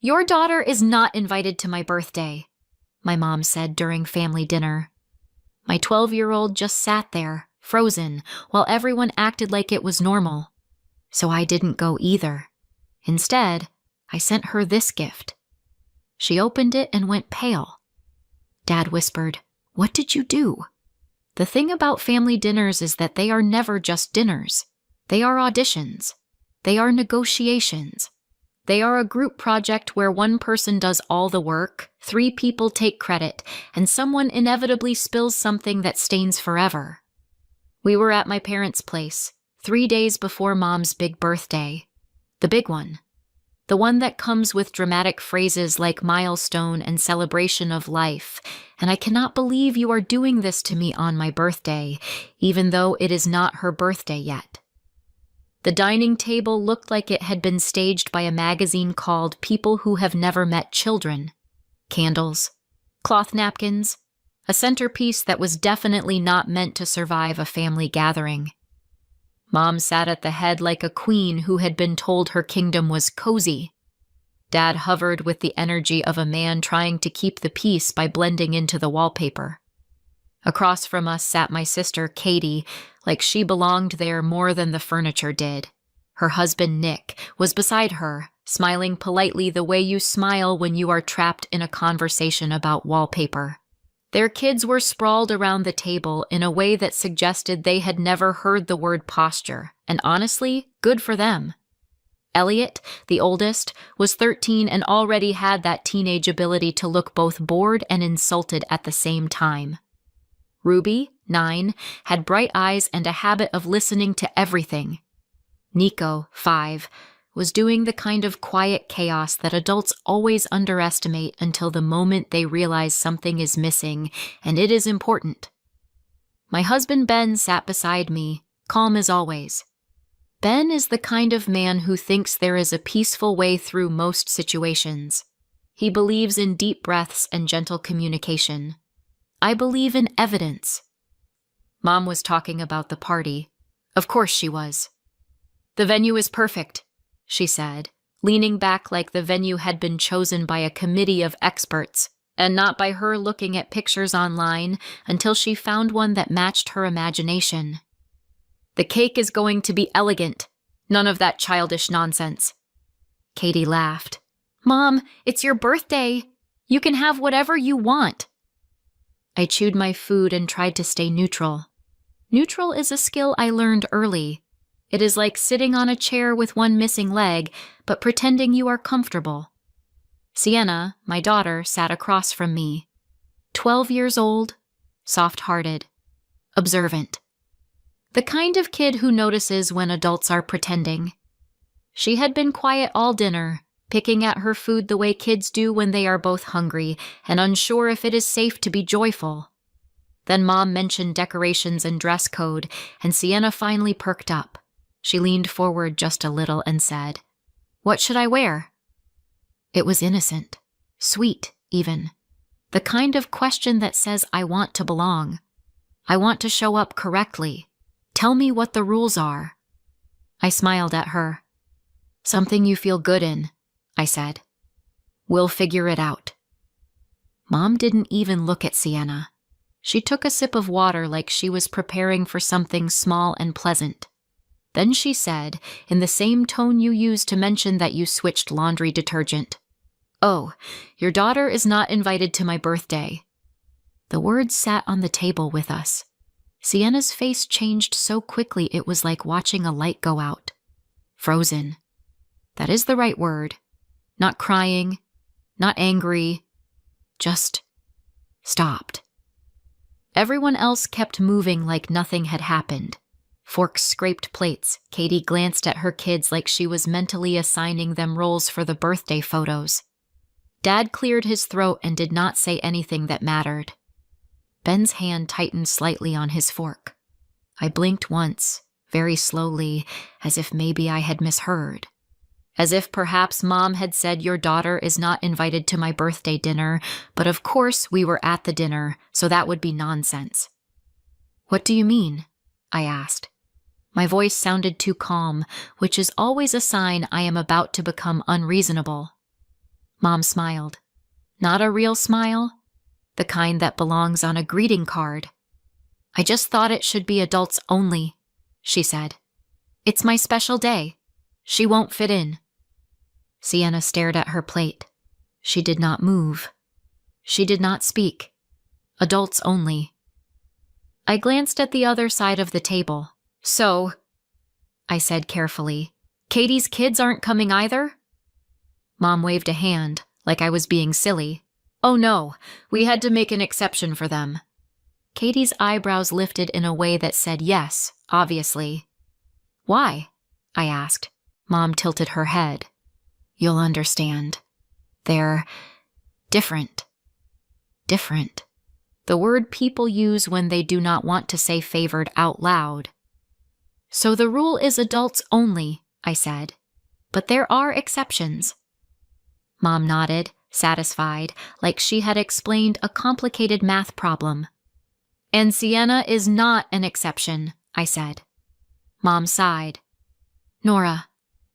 Your daughter is not invited to my birthday, my mom said during family dinner. My 12-year-old just sat there, frozen, while everyone acted like it was normal. So I didn't go either. Instead, I sent her this gift. She opened it and went pale. Dad whispered, "What did you do?" The thing about family dinners is that they are never just dinners. They are auditions. They are negotiations. They are a group project where one person does all the work, 3 people take credit, and someone inevitably spills something that stains forever. We were at my parents' place, 3 days before Mom's big birthday. The big one. The one that comes with dramatic phrases like milestone and celebration of life, and I cannot believe you are doing this to me on my birthday, even though it is not her birthday yet. The dining table looked like it had been staged by a magazine called People Who Have Never Met Children. Candles, cloth napkins, a centerpiece that was definitely not meant to survive a family gathering. Mom sat at the head like a queen who had been told her kingdom was cozy. Dad hovered with the energy of a man trying to keep the peace by blending into the wallpaper. Across from us sat my sister, Katie, like she belonged there more than the furniture did. Her husband, Nick, was beside her, smiling politely the way you smile when you are trapped in a conversation about wallpaper. Their kids were sprawled around the table in a way that suggested they had never heard the word posture, and honestly, good for them. Elliot, the oldest, was 13 and already had that teenage ability to look both bored and insulted at the same time. Ruby, 9, had bright eyes and a habit of listening to everything. Nico, 5, was doing the kind of quiet chaos that adults always underestimate until the moment they realize something is missing, and it is important. My husband Ben sat beside me, calm as always. Ben is the kind of man who thinks there is a peaceful way through most situations. He believes in deep breaths and gentle communication. I believe in evidence. Mom was talking about the party. Of course she was. "The venue is perfect," she said, leaning back like the venue had been chosen by a committee of experts, and not by her looking at pictures online until she found one that matched her imagination. "The cake is going to be elegant. None of that childish nonsense." Katie laughed. "Mom, it's your birthday. You can have whatever you want." I chewed my food and tried to stay neutral. Neutral is a skill I learned early. It is like sitting on a chair with one missing leg, but pretending you are comfortable. Sienna, my daughter, sat across from me. 12 years old, soft-hearted, observant. The kind of kid who notices when adults are pretending. She had been quiet all dinner, picking at her food the way kids do when they are both hungry and unsure if it is safe to be joyful. Then Mom mentioned decorations and dress code, and Sienna finally perked up. She leaned forward just a little and said, "What should I wear?" It was innocent, sweet even, the kind of question that says I want to belong. I want to show up correctly. Tell me what the rules are. I smiled at her. "Something you feel good in," I said. "We'll figure it out." Mom didn't even look at Sienna. She took a sip of water like she was preparing for something small and pleasant. Then she said, in the same tone you used to mention that you switched laundry detergent, "Oh, your daughter is not invited to my birthday." The words sat on the table with us. Sienna's face changed so quickly it was like watching a light go out. Frozen. That is the right word. Not crying, not angry, just stopped. Everyone else kept moving like nothing had happened. Forks scraped plates. Katie glanced at her kids like she was mentally assigning them roles for the birthday photos. Dad cleared his throat and did not say anything that mattered. Ben's hand tightened slightly on his fork. I blinked once, very slowly, as if maybe I had misheard. As if perhaps Mom had said your daughter is not invited to my birthday dinner, but of course we were at the dinner, so that would be nonsense. "What do you mean?" I asked. My voice sounded too calm, which is always a sign I am about to become unreasonable. Mom smiled. Not a real smile, the kind that belongs on a greeting card. I just thought it should be adults only, she said. It's my special day. She won't fit in. Sienna stared at her plate. She did not move. She did not speak. Adults only. I glanced at the other side of the table. So, I said carefully, Katie's kids aren't coming either? Mom waved a hand, like I was being silly. Oh no, we had to make an exception for them. Katie's eyebrows lifted in a way that said yes, obviously. Why? I asked. Mom tilted her head. You'll understand. They're different. Different. The word people use when they do not want to say favored out loud. So the rule is adults only, I said. But there are exceptions. Mom nodded, satisfied, like she had explained a complicated math problem. And Sienna is not an exception, I said. Mom sighed. Nora,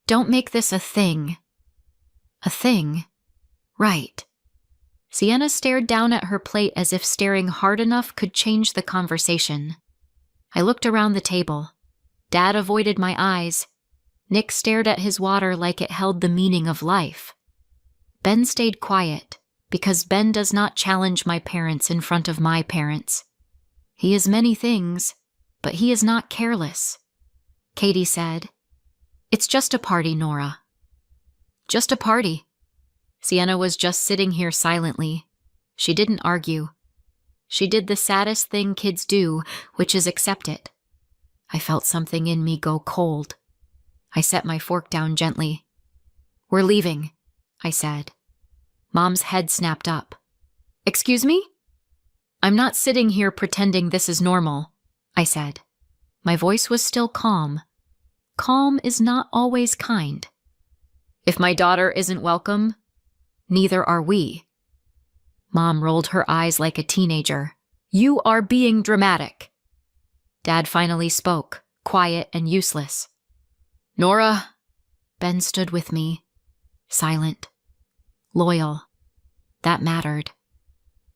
don't make this a thing. A thing? Right. Sienna stared down at her plate as if staring hard enough could change the conversation. I looked around the table. Dad avoided my eyes. Nick stared at his water like it held the meaning of life. Ben stayed quiet, because Ben does not challenge my parents in front of my parents. He is many things, but he is not careless. Katie said, It's just a party, Nora. Just a party. Sienna was just sitting here silently. She didn't argue. She did the saddest thing kids do, which is accept it. I felt something in me go cold. I set my fork down gently. We're leaving, I said. Mom's head snapped up. Excuse me? I'm not sitting here pretending this is normal, I said. My voice was still calm. Calm is not always kind. If my daughter isn't welcome, neither are we. Mom rolled her eyes like a teenager. You are being dramatic. Dad finally spoke, quiet and useless. Nora. Ben stood with me, silent, loyal. That mattered.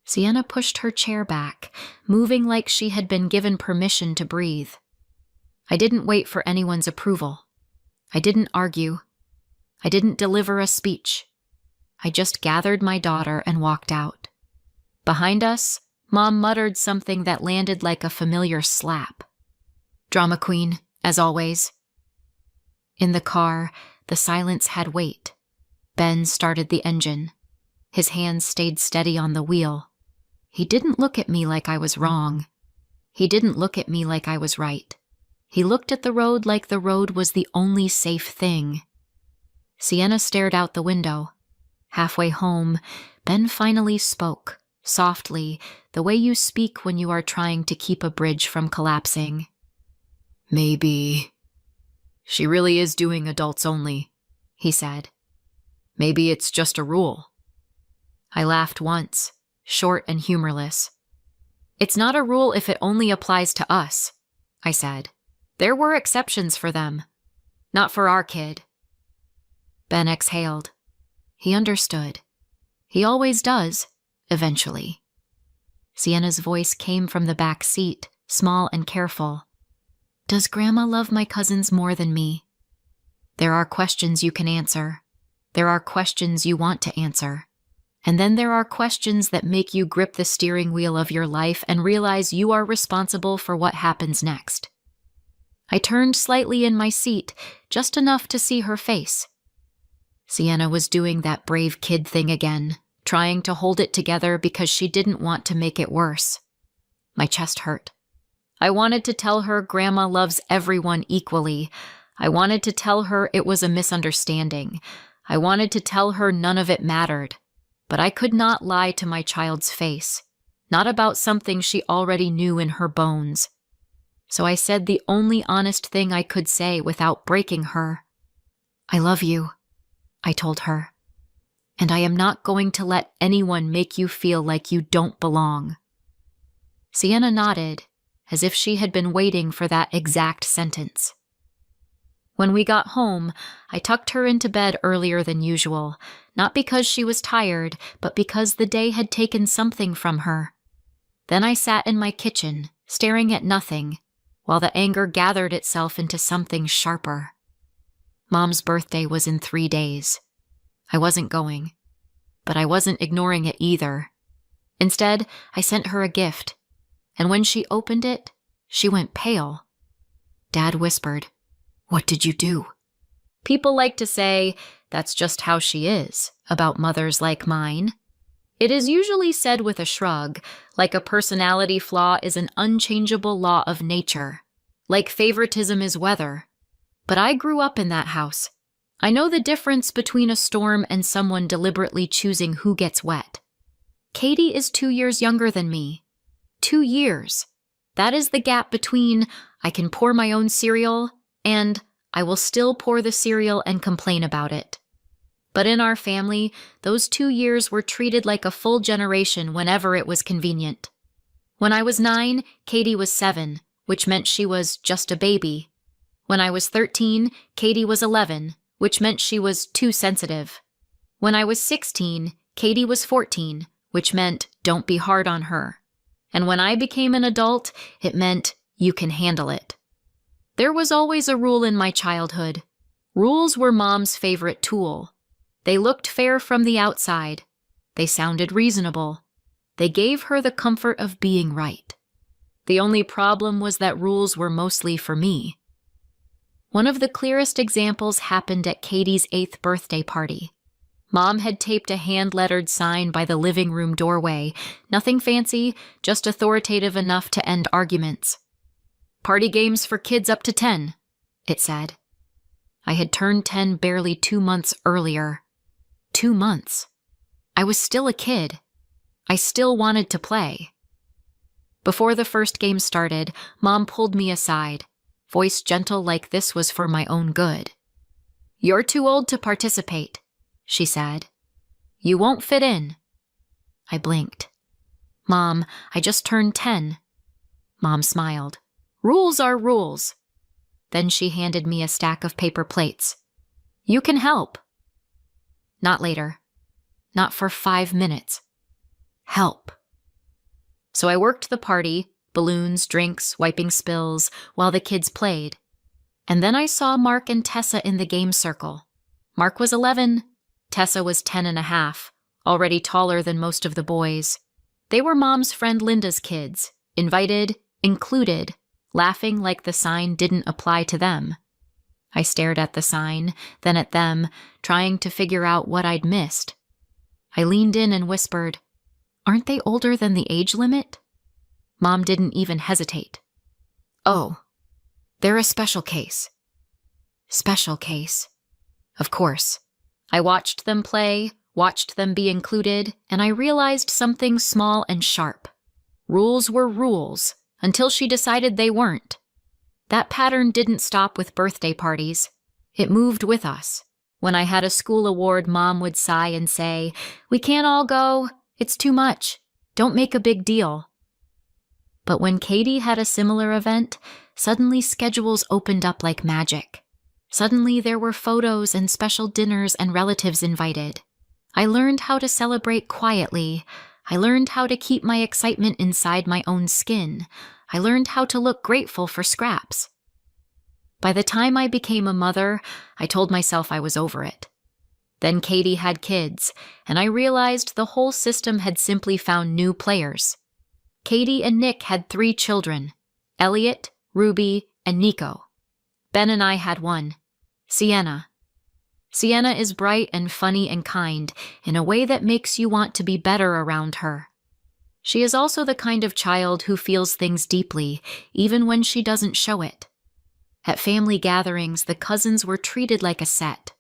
Sienna pushed her chair back, moving like she had been given permission to breathe. I didn't wait for anyone's approval. I didn't argue. I didn't deliver a speech. I just gathered my daughter and walked out. Behind us, Mom muttered something that landed like a familiar slap. Drama queen, as always. In the car, the silence had weight. Ben started the engine. His hands stayed steady on the wheel. He didn't look at me like I was wrong. He didn't look at me like I was right. He looked at the road like the road was the only safe thing. Sienna stared out the window. Halfway home, Ben finally spoke, softly, the way you speak when you are trying to keep a bridge from collapsing. Maybe. She really is doing adults only, he said. Maybe it's just a rule. I laughed once, short and humorless. It's not a rule if it only applies to us, I said. There were exceptions for them. Not for our kid. Ben exhaled. He understood. He always does, eventually. Sienna's voice came from the back seat, small and careful. Does Grandma love my cousins more than me? There are questions you can answer. There are questions you want to answer. And then there are questions that make you grip the steering wheel of your life and realize you are responsible for what happens next. I turned slightly in my seat, just enough to see her face. Sienna was doing that brave kid thing again, trying to hold it together because she didn't want to make it worse. My chest hurt. I wanted to tell her Grandma loves everyone equally. I wanted to tell her it was a misunderstanding. I wanted to tell her none of it mattered. But I could not lie to my child's face, not about something she already knew in her bones. So I said the only honest thing I could say without breaking her. I love you, I told her. And I am not going to let anyone make you feel like you don't belong. Sienna nodded, as if she had been waiting for that exact sentence. When we got home, I tucked her into bed earlier than usual, not because she was tired, but because the day had taken something from her. Then I sat in my kitchen, staring at nothing, while the anger gathered itself into something sharper. Mom's birthday was in 3 days. I wasn't going, but I wasn't ignoring it either. Instead, I sent her a gift, and when she opened it, she went pale. Dad whispered, "What did you do?" People like to say, "That's just how she is," about mothers like mine. It is usually said with a shrug, like a personality flaw is an unchangeable law of nature, like favoritism is weather. But I grew up in that house. I know the difference between a storm and someone deliberately choosing who gets wet. Katie is 2 years younger than me. 2 years. That is the gap between I can pour my own cereal and I will still pour the cereal and complain about it. But in our family, those 2 years were treated like a full generation whenever it was convenient. When I was 9, Katie was 7, which meant she was just a baby. When I was 13, Katie was 11, which meant she was too sensitive. When I was 16, Katie was 14, which meant don't be hard on her. And when I became an adult, it meant you can handle it. There was always a rule in my childhood. Rules were Mom's favorite tool. They looked fair from the outside. They sounded reasonable. They gave her the comfort of being right. The only problem was that rules were mostly for me. One of the clearest examples happened at Katie's 8th birthday party. Mom had taped a hand-lettered sign by the living room doorway. Nothing fancy, just authoritative enough to end arguments. "Party games for kids up to 10, it said. I had turned 10 barely 2 months earlier. 2 months. I was still a kid. I still wanted to play. Before the first game started, Mom pulled me aside, voice gentle like this was for my own good. "You're too old to participate," she said. "You won't fit in." I blinked. "Mom, I just turned 10. Mom smiled. "Rules are rules." Then she handed me a stack of paper plates. "You can help." Not later. Not for 5 minutes. Help. So I worked the party, balloons, drinks, wiping spills, while the kids played. And then I saw Mark and Tessa in the game circle. Mark was 11. Tessa was 10 and a half, already taller than most of the boys. They were Mom's friend Linda's kids, invited, included, laughing like the sign didn't apply to them. I stared at the sign, then at them, trying to figure out what I'd missed. I leaned in and whispered, "Aren't they older than the age limit?" Mom didn't even hesitate. "Oh, they're a special case." Special case. Of course. I watched them play, watched them be included, and I realized something small and sharp. Rules were rules, until she decided they weren't. That pattern didn't stop with birthday parties. It moved with us. When I had a school award, Mom would sigh and say, "We can't all go. It's too much. Don't make a big deal." But when Katie had a similar event, suddenly schedules opened up like magic. Suddenly there were photos and special dinners and relatives invited. I learned how to celebrate quietly. I learned how to keep my excitement inside my own skin. I learned how to look grateful for scraps. By the time I became a mother, I told myself I was over it. Then Katie had kids, and I realized the whole system had simply found new players. Katie and Nick had 3 children, Elliot, Ruby, and Nico. Ben and I had one, Sienna. Sienna is bright and funny and kind in a way that makes you want to be better around her. She is also the kind of child who feels things deeply, even when she doesn't show it. At family gatherings, the cousins were treated like a set.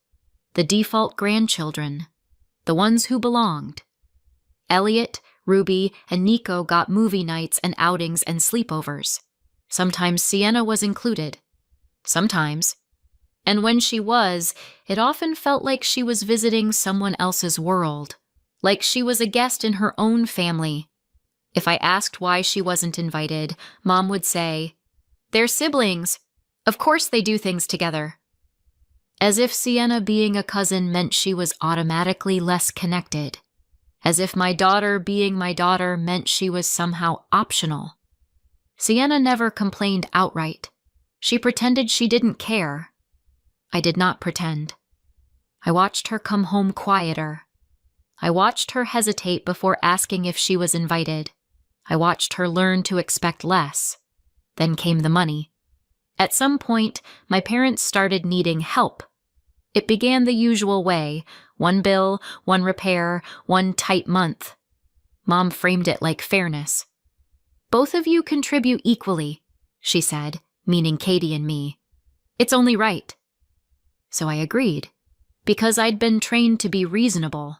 The default grandchildren. The ones who belonged. Elliot, Ruby, and Nico got movie nights and outings and sleepovers. Sometimes Sienna was included. Sometimes. And when she was, it often felt like she was visiting someone else's world. Like she was a guest in her own family. If I asked why she wasn't invited, Mom would say, "They're siblings. Of course they do things together." As if Sienna being a cousin meant she was automatically less connected. As if my daughter being my daughter meant she was somehow optional. Sienna never complained outright. She pretended she didn't care. I did not pretend. I watched her come home quieter. I watched her hesitate before asking if she was invited. I watched her learn to expect less. Then came the money. At some point, my parents started needing help. It began the usual way: one bill, one repair, one tight month. Mom framed it like fairness. "Both of you contribute equally," she said, meaning Katie and me. "It's only right." So I agreed, because I'd been trained to be reasonable.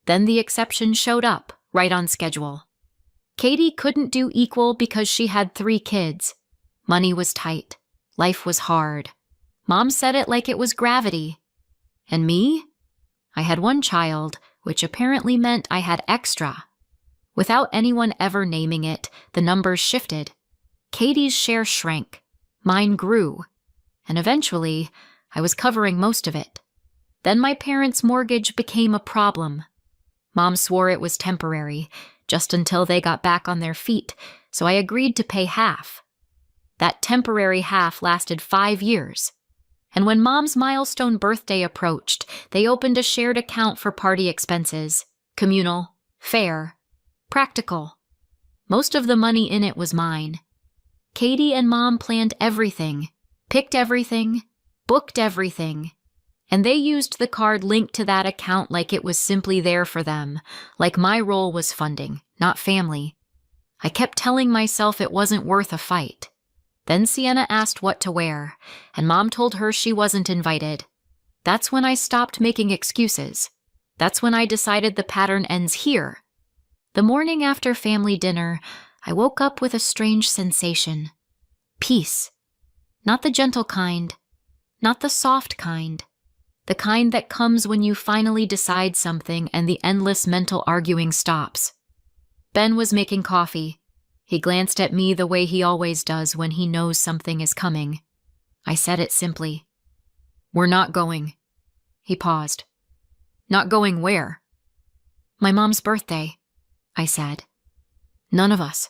Then the exception showed up, right on schedule. Katie couldn't do equal because she had 3 kids. Money was tight. Life was hard. Mom said it like it was gravity. And me? I had 1 child, which apparently meant I had extra. Without anyone ever naming it, the numbers shifted. Katie's share shrank. Mine grew. And eventually, I was covering most of it. Then my parents' mortgage became a problem. Mom swore it was temporary, just until they got back on their feet, so I agreed to pay half. That temporary half lasted 5 years. And when Mom's milestone birthday approached, they opened a shared account for party expenses. Communal, fair, practical. Most of the money in it was mine. Katie and Mom planned everything, picked everything, booked everything. And they used the card linked to that account like it was simply there for them, like my role was funding, not family. I kept telling myself it wasn't worth a fight. Then Sienna asked what to wear, and Mom told her she wasn't invited. That's when I stopped making excuses. That's when I decided the pattern ends here. The morning after family dinner, I woke up with a strange sensation. Peace. Not the gentle kind. Not the soft kind. The kind that comes when you finally decide something and the endless mental arguing stops. Ben was making coffee. He glanced at me the way he always does when he knows something is coming. I said it simply. "We're not going." He paused. "Not going where?" "My mom's birthday," I said. "None of us."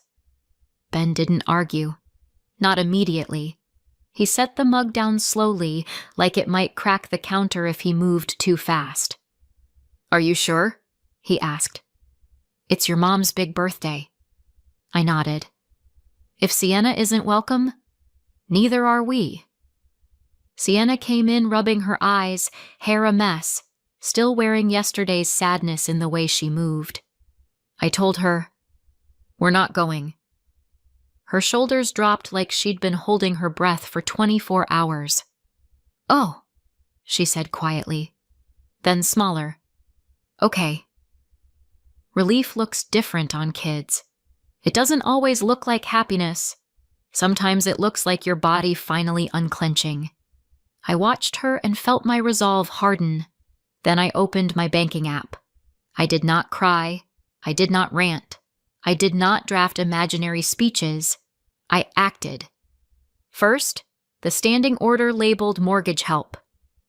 Ben didn't argue. Not immediately. He set the mug down slowly, like it might crack the counter if he moved too fast. "Are you sure?" he asked. "It's your mom's big birthday." I nodded. "If Sienna isn't welcome, neither are we." Sienna came in rubbing her eyes, hair a mess, still wearing yesterday's sadness in the way she moved. I told her, "We're not going." Her shoulders dropped like she'd been holding her breath for 24 hours. "Oh," she said quietly, then smaller. "Okay." Relief looks different on kids. It doesn't always look like happiness. Sometimes it looks like your body finally unclenching. I watched her and felt my resolve harden. Then I opened my banking app. I did not cry. I did not rant. I did not draft imaginary speeches. I acted. First, the standing order labeled mortgage help,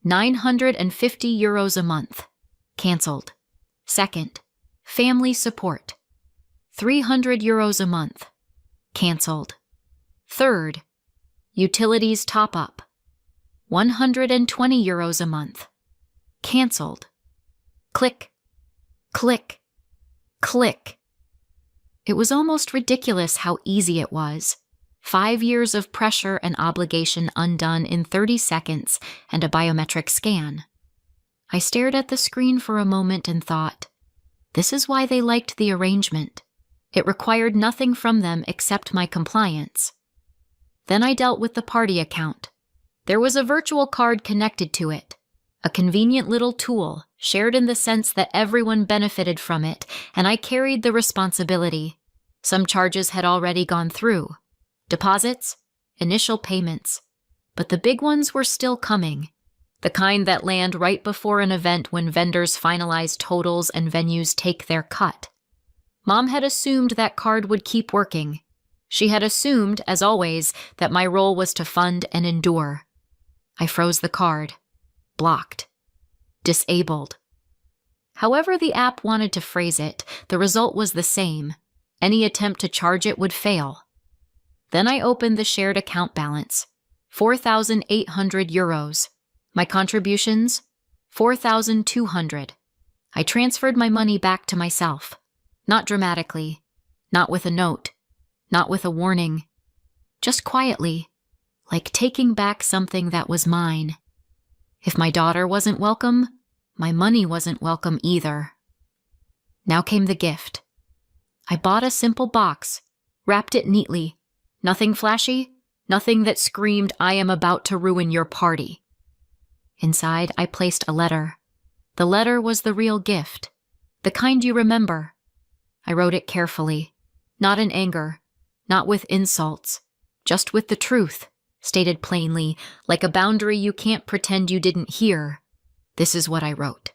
€950 a month. Cancelled. Second, family support, €300 a month. Cancelled. Third, utilities top-up, €120 a month. Cancelled. Click, click, click. It was almost ridiculous how easy it was. 5 years of pressure and obligation undone in 30 seconds and a biometric scan. I stared at the screen for a moment and thought, this is why they liked the arrangement. It required nothing from them except my compliance. Then I dealt with the party account. There was a virtual card connected to it, a convenient little tool, shared in the sense that everyone benefited from it, and I carried the responsibility. Some charges had already gone through. Deposits, initial payments. But the big ones were still coming. The kind that land right before an event when vendors finalize totals and venues take their cut. Mom had assumed that card would keep working. She had assumed, as always, that my role was to fund and endure. I froze the card. blocked, disabled. However the app wanted to phrase it, the result was the same. Any attempt to charge it would fail. Then I opened the shared account balance, 4,800 euros. My contributions, 4,200. I transferred my money back to myself. Not dramatically, not with a note, not with a warning. Just quietly, like taking back something that was mine. If my daughter wasn't welcome, my money wasn't welcome either. Now came the gift. I bought a simple box, wrapped it neatly. Nothing flashy, nothing that screamed, "I am about to ruin your party." Inside, I placed a letter. The letter was the real gift, the kind you remember. I wrote it carefully, not in anger, not with insults, just with the truth, stated plainly, like a boundary you can't pretend you didn't hear. This is what I wrote.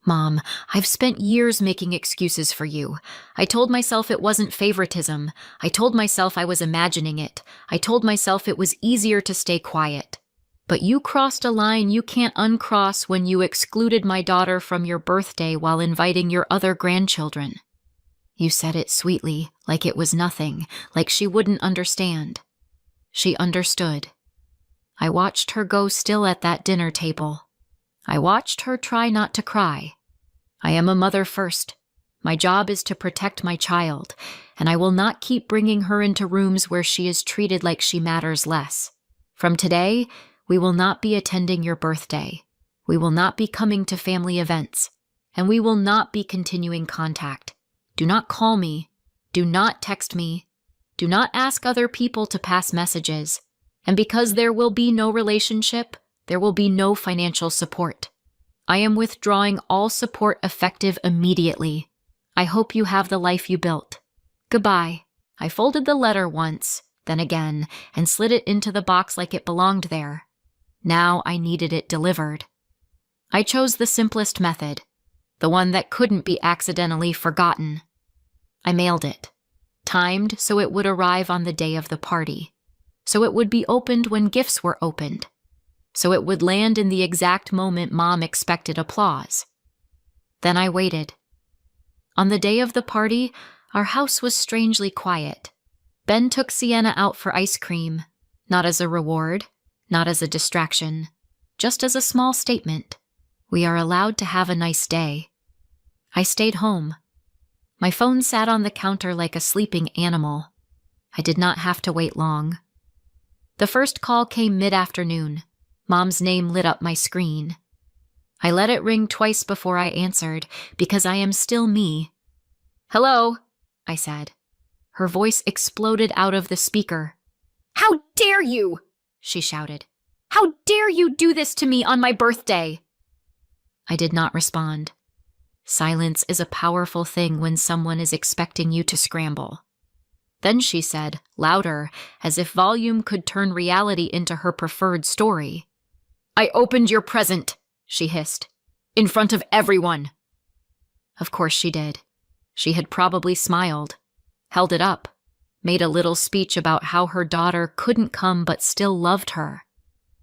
Mom, I've spent years making excuses for you. I told myself it wasn't favoritism. I told myself I was imagining it. I told myself it was easier to stay quiet. But you crossed a line you can't uncross when you excluded my daughter from your birthday while inviting your other grandchildren. You said it sweetly, like it was nothing, like she wouldn't understand. She understood. I watched her go still at that dinner table. I watched her try not to cry. I am a mother first. My job is to protect my child, and I will not keep bringing her into rooms where she is treated like she matters less. From today, we will not be attending your birthday. We will not be coming to family events, and we will not be continuing contact. Do not call me. Do not text me. Do not ask other people to pass messages. And because there will be no relationship, there will be no financial support. I am withdrawing all support effective immediately. I hope you have the life you built. Goodbye. I folded the letter once, then again, and slid it into the box like it belonged there. Now I needed it delivered. I chose the simplest method, the one that couldn't be accidentally forgotten. I mailed it, timed so it would arrive on the day of the party, so it would be opened when gifts were opened, so it would land in the exact moment Mom expected applause. Then I waited. On the day of the party, our house was strangely quiet. Ben took Sienna out for ice cream, not as a reward, not as a distraction, just as a small statement. We are allowed to have a nice day. I stayed home. My phone sat on the counter like a sleeping animal. I did not have to wait long. The first call came mid-afternoon. Mom's name lit up my screen. I let it ring twice before I answered, because I am still me. "Hello," I said. Her voice exploded out of the speaker. "How dare you!" she shouted. "How dare you do this to me on my birthday?" I did not respond. Silence is a powerful thing when someone is expecting you to scramble. Then she said, louder, as if volume could turn reality into her preferred story. "I opened your present," she hissed, "in front of everyone." Of course she did. She had probably smiled, held it up, made a little speech about how her daughter couldn't come but still loved her.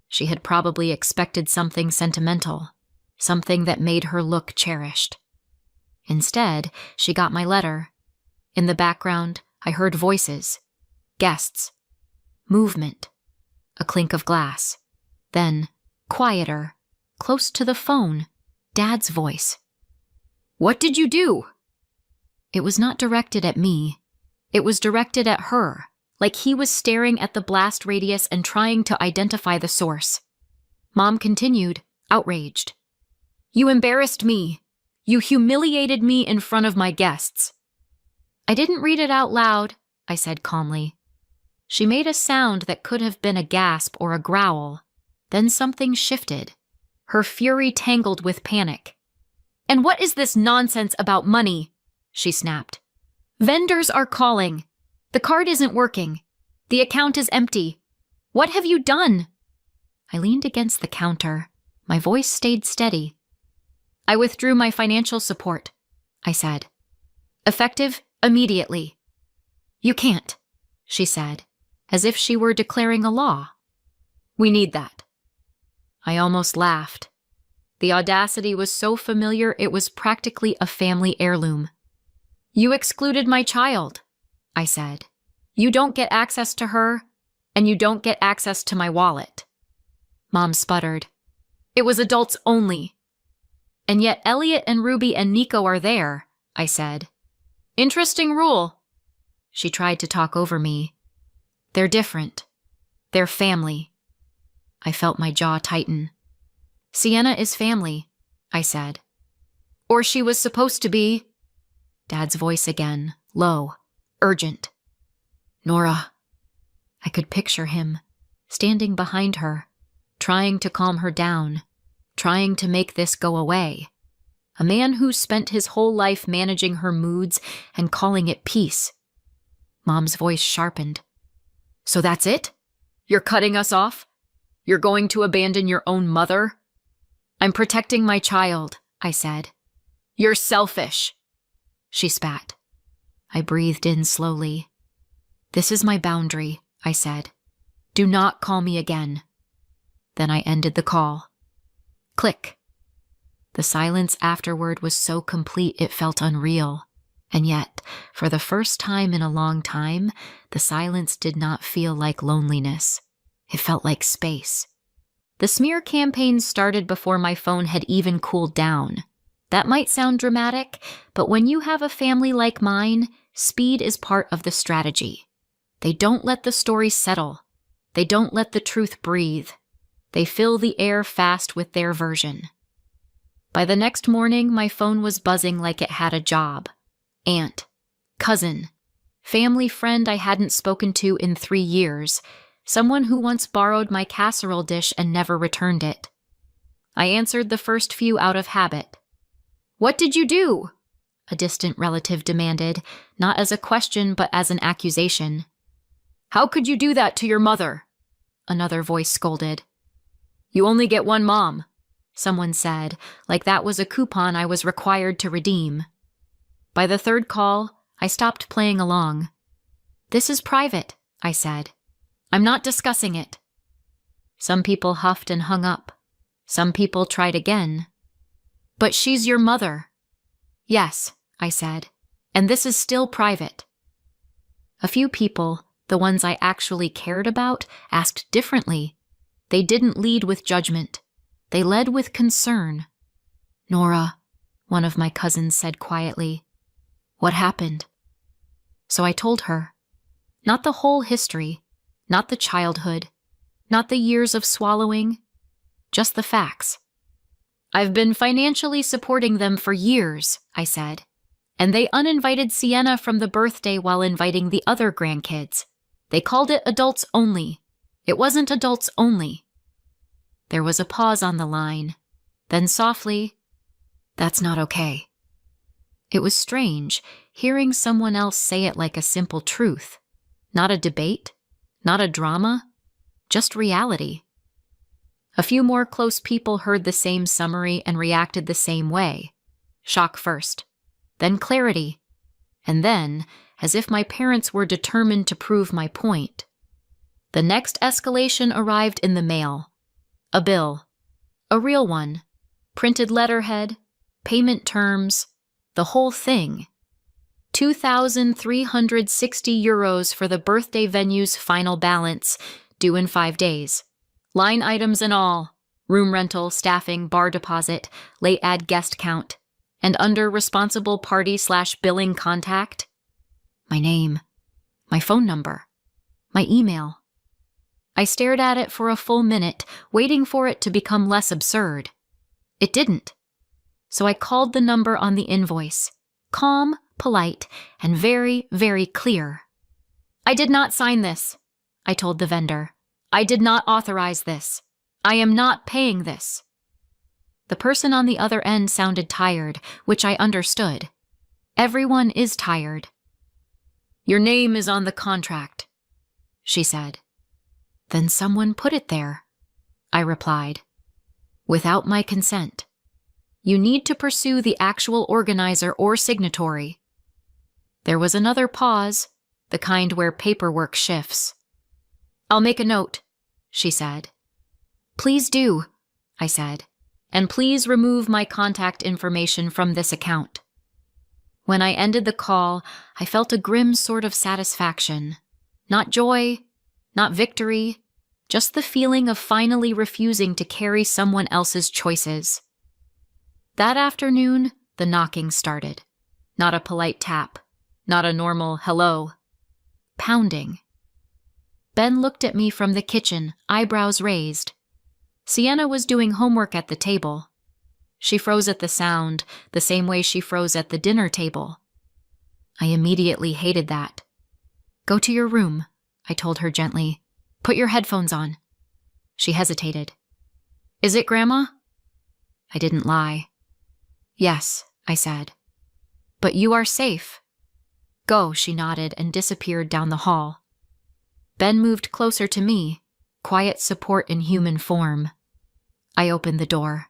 She had probably expected something sentimental, something that made her look cherished. Instead, she got my letter. In the background, I heard voices, guests, movement, a clink of glass. Then, quieter, close to the phone, Dad's voice. "What did you do?" It was not directed at me. It was directed at her, like he was staring at the blast radius and trying to identify the source. Mom continued, outraged. "You embarrassed me. You humiliated me in front of my guests." I didn't read it out loud, I said calmly. She made a sound that could have been a gasp or a growl. Then something shifted. Her fury tangled with panic. "And what is this nonsense about money?" she snapped. "Vendors are calling. The card isn't working. The account is empty. What have you done?" I leaned against the counter. My voice stayed steady. "I withdrew my financial support," I said. "Effective immediately." "You can't," she said, as if she were declaring a law. "We need that." I almost laughed. The audacity was so familiar it was practically a family heirloom. "You excluded my child," I said. "You don't get access to her, and you don't get access to my wallet." Mom sputtered. "It was adults only." "And yet Elliot and Ruby and Nico are there," I said. "Interesting rule." She tried to talk over me. "They're different. They're family." I felt my jaw tighten. "Sienna is family," I said. "Or she was supposed to be." Dad's voice again, low, urgent. "Nora." I could picture him, standing behind her, trying to calm her down, trying to make this go away. A man who spent his whole life managing her moods and calling it peace. Mom's voice sharpened. "So that's it? You're cutting us off? You're going to abandon your own mother?" "I'm protecting my child," I said. "You're selfish." She spat. I breathed in slowly. "This is my boundary," I said. "Do not call me again." Then I ended the call. Click. The silence afterward was so complete it felt unreal. And yet, for the first time in a long time, the silence did not feel like loneliness. It felt like space. The smear campaign started before my phone had even cooled down. That might sound dramatic, but when you have a family like mine, speed is part of the strategy. They don't let the story settle. They don't let the truth breathe. They fill the air fast with their version. By the next morning, my phone was buzzing like it had a job. Aunt, cousin, family friend I hadn't spoken to in 3 years, someone who once borrowed my casserole dish and never returned it. I answered the first few out of habit. "What did you do?" a distant relative demanded, not as a question but as an accusation. "How could you do that to your mother?" another voice scolded. "You only get one mom," someone said, like that was a coupon I was required to redeem. By the third call, I stopped playing along. "This is private," I said. "I'm not discussing it." Some people huffed and hung up. Some people tried again. "But she's your mother." "Yes," I said, "and this is still private." A few people, the ones I actually cared about, asked differently. They didn't lead with judgment. They led with concern. "Nora," one of my cousins said quietly, "what happened?" So I told her. Not the whole history, not the childhood, not the years of swallowing, just the facts. "I've been financially supporting them for years," I said, "and they uninvited Sienna from the birthday while inviting the other grandkids. They called it adults only. It wasn't adults only." There was a pause on the line. Then softly, "That's not okay." It was strange, hearing someone else say it like a simple truth. Not a debate, not a drama, just reality. A few more close people heard the same summary and reacted the same way. Shock first, then clarity, and then, as if my parents were determined to prove my point. The next escalation arrived in the mail. A bill. A real one. Printed letterhead, payment terms, the whole thing. €2,360 for the birthday venue's final balance, due in 5 days. Line items and all. Room rental, staffing, bar deposit, late add guest count. And under responsible party/billing contact, my name, my phone number, my email. I stared at it for a full minute, waiting for it to become less absurd. It didn't. So I called the number on the invoice. Calm, polite, and very, very clear. "I did not sign this," I told the vendor. "I did not authorize this. I am not paying this." The person on the other end sounded tired, which I understood. Everyone is tired. "Your name is on the contract," she said. "Then someone put it there," I replied. "Without my consent. You need to pursue the actual organizer or signatory." There was another pause, the kind where paperwork shifts. "I'll make a note," she said. "Please do," I said. And please remove my contact information from this account." When I ended the call, I felt a grim sort of satisfaction. Not joy, not victory, just the feeling of finally refusing to carry someone else's choices. That afternoon, the knocking started. Not a polite tap, not a normal hello. Pounding. Ben looked at me from the kitchen, eyebrows raised. Sienna was doing homework at the table. She froze at the sound, the same way she froze at the dinner table. I immediately hated that. "Go to your room," I told her gently. "Put your headphones on." She hesitated. "Is it, Grandma?" I didn't lie. "Yes," I said. "But you are safe." "Go," she nodded and disappeared down the hall. Ben moved closer to me, quiet support in human form. I opened the door.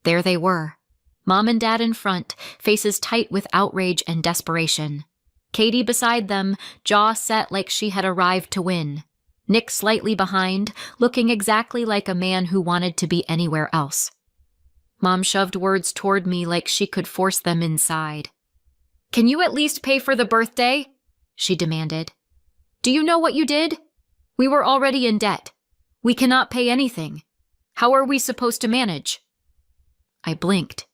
There they were, Mom and Dad in front, faces tight with outrage and desperation. Katie beside them, jaw set like she had arrived to win. Nick slightly behind, looking exactly like a man who wanted to be anywhere else. Mom shoved words toward me like she could force them inside. "Can you at least pay for the birthday?" she demanded. "Do you know what you did? We were already in debt. We cannot pay anything. How are we supposed to manage?" I blinked.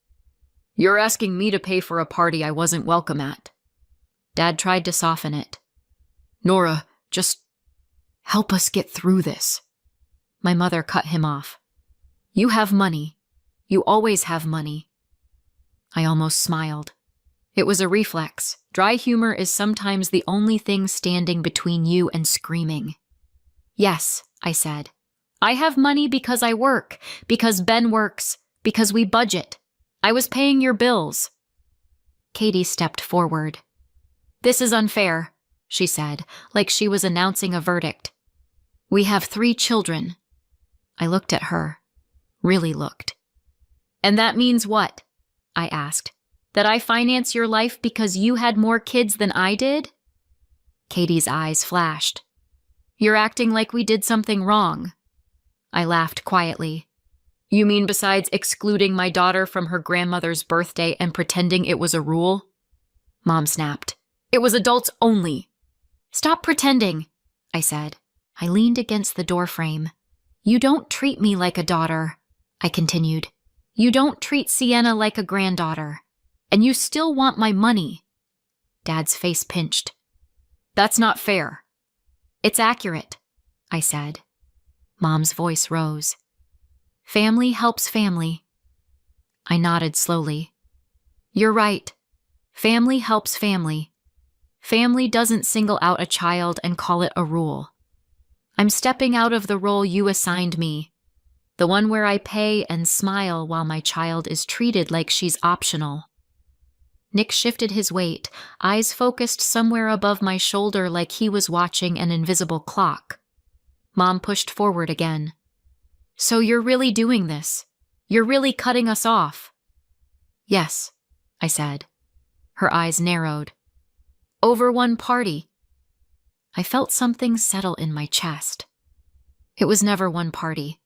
"You're asking me to pay for a party I wasn't welcome at." Dad tried to soften it. "Nora, just help us get through this." My mother cut him off. "You have money. You always have money." I almost smiled. It was a reflex. Dry humor is sometimes the only thing standing between you and screaming. "Yes," I said. "I have money because I work, because Ben works, because we budget. I was paying your bills." Katie stepped forward. "This is unfair," she said, like she was announcing a verdict. "We have 3 children." I looked at her. Really looked. "And that means what?" I asked. "That I finance your life because you had more kids than I did?" Katie's eyes flashed. "You're acting like we did something wrong." I laughed quietly. "You mean besides excluding my daughter from her grandmother's birthday and pretending it was a rule?" Mom snapped. "It was adults only." "Stop pretending," I said. I leaned against the doorframe. "You don't treat me like a daughter," I continued. "You don't treat Sienna like a granddaughter. And you still want my money." Dad's face pinched. "That's not fair." "It's accurate," I said. Mom's voice rose. "Family helps family." I nodded slowly. "You're right. Family helps family. Family doesn't single out a child and call it a rule. I'm stepping out of the role you assigned me, the one where I pay and smile while my child is treated like she's optional." Nick shifted his weight, eyes focused somewhere above my shoulder like he was watching an invisible clock. Mom pushed forward again. "So you're really doing this? You're really cutting us off?" "Yes," I said. Her eyes narrowed. "Over one party?" I felt something settle in my chest. "It was never one party,"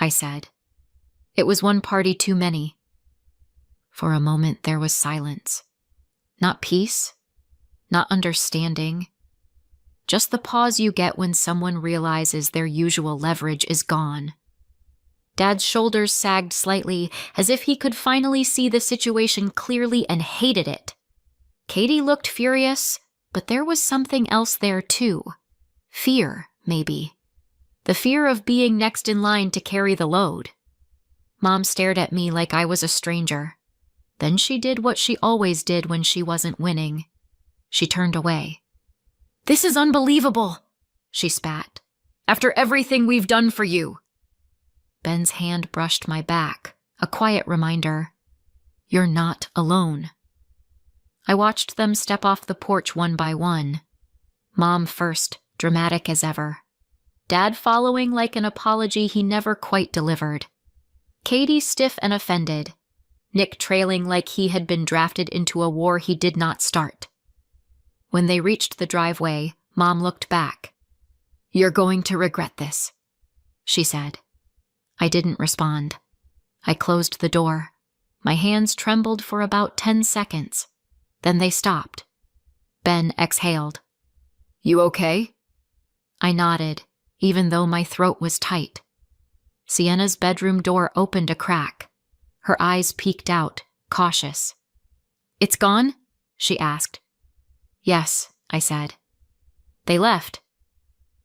I said. "It was one party too many." For a moment there was silence. Not peace, not understanding. Just the pause you get when someone realizes their usual leverage is gone. Dad's shoulders sagged slightly, as if he could finally see the situation clearly and hated it. Katie looked furious, but there was something else there too. Fear, maybe. The fear of being next in line to carry the load. Mom stared at me like I was a stranger. Then she did what she always did when she wasn't winning. She turned away. "This is unbelievable," she spat. "After everything we've done for you." Ben's hand brushed my back, a quiet reminder. You're not alone. I watched them step off the porch one by one. Mom first, dramatic as ever. Dad following like an apology he never quite delivered. Katie stiff and offended. Nick trailing like he had been drafted into a war he did not start. When they reached the driveway, Mom looked back. "You're going to regret this," she said. I didn't respond. I closed the door. My hands trembled for about 10 seconds. Then they stopped. Ben exhaled. "You okay?" I nodded, even though my throat was tight. Sienna's bedroom door opened a crack. Her eyes peeked out, cautious. "It's gone?" she asked. "Yes," I said. They left.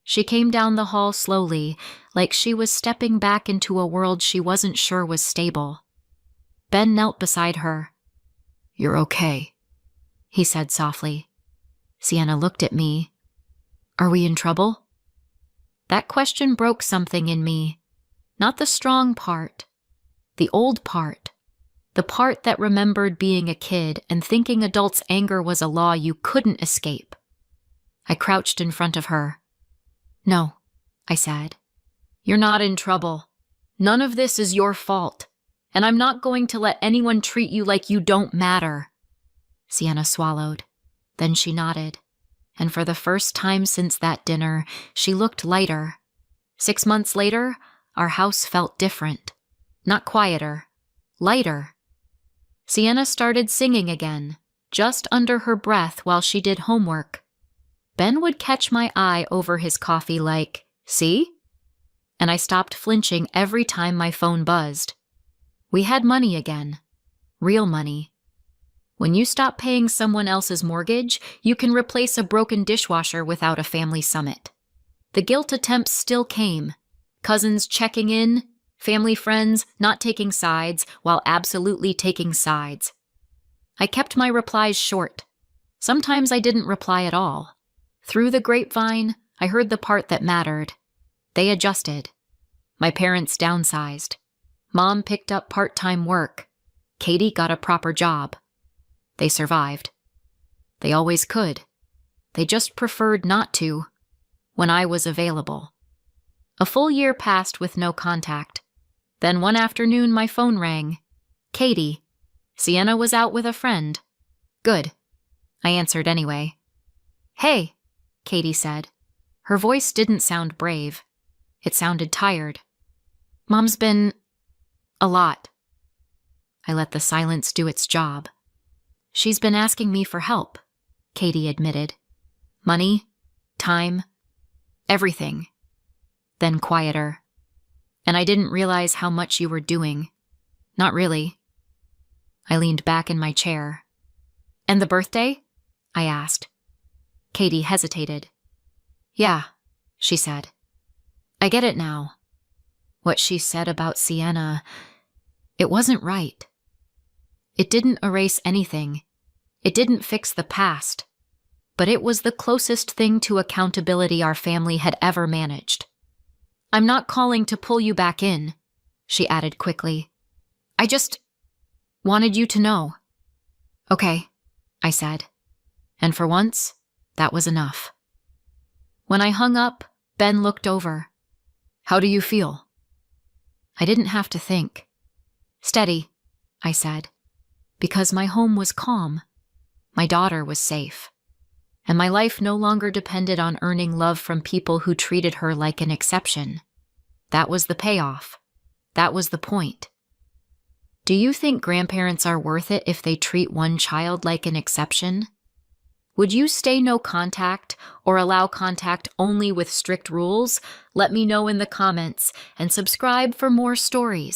She came down the hall slowly, like she was stepping back into a world she wasn't sure was stable. Ben knelt beside her. "You're okay," he said softly. Sienna looked at me. "Are we in trouble?" That question broke something in me. Not the strong part. The old part. The part that remembered being a kid and thinking adults' anger was a law you couldn't escape. I crouched in front of her. "No," I said. "You're not in trouble. None of this is your fault. And I'm not going to let anyone treat you like you don't matter." Sienna swallowed. Then she nodded. And for the first time since that dinner, she looked lighter. 6 months later, our house felt different. Not quieter. Lighter. Sienna started singing again, just under her breath while she did homework. Ben would catch my eye over his coffee like, "See?" And I stopped flinching every time my phone buzzed. We had money again. Real money. When you stop paying someone else's mortgage, you can replace a broken dishwasher without a family summit. The guilt attempts still came. Cousins checking in, family friends not taking sides while absolutely taking sides. I kept my replies short. Sometimes I didn't reply at all. Through the grapevine, I heard the part that mattered. They adjusted. My parents downsized. Mom picked up part-time work. Katie got a proper job. They survived. They always could. They just preferred not to, when I was available. A full year passed with no contact. Then one afternoon my phone rang. "Katie." Sienna was out with a friend. "Good." I answered anyway. "Hey," Katie said. Her voice didn't sound brave. It sounded tired. "Mom's been... a lot." I let the silence do its job. "She's been asking me for help," Katie admitted. "Money, time, everything." Then quieter. "And I didn't realize how much you were doing. Not really." I leaned back in my chair. "And the birthday?" I asked. Katie hesitated. "Yeah," she said. "I get it now. What she said about Sienna, it wasn't right. It didn't erase anything. It didn't fix the past. But it was the closest thing to accountability our family had ever managed. I'm not calling to pull you back in," she added quickly. "I just wanted you to know." "Okay," I said. And for once, that was enough. When I hung up, Ben looked over. "How do you feel?" I didn't have to think. "Steady," I said, because my home was calm. My daughter was safe. And my life no longer depended on earning love from people who treated her like an exception. That was the payoff. That was the point. Do you think grandparents are worth it if they treat one child like an exception? Would you stay no contact or allow contact only with strict rules? Let me know in the comments and subscribe for more stories.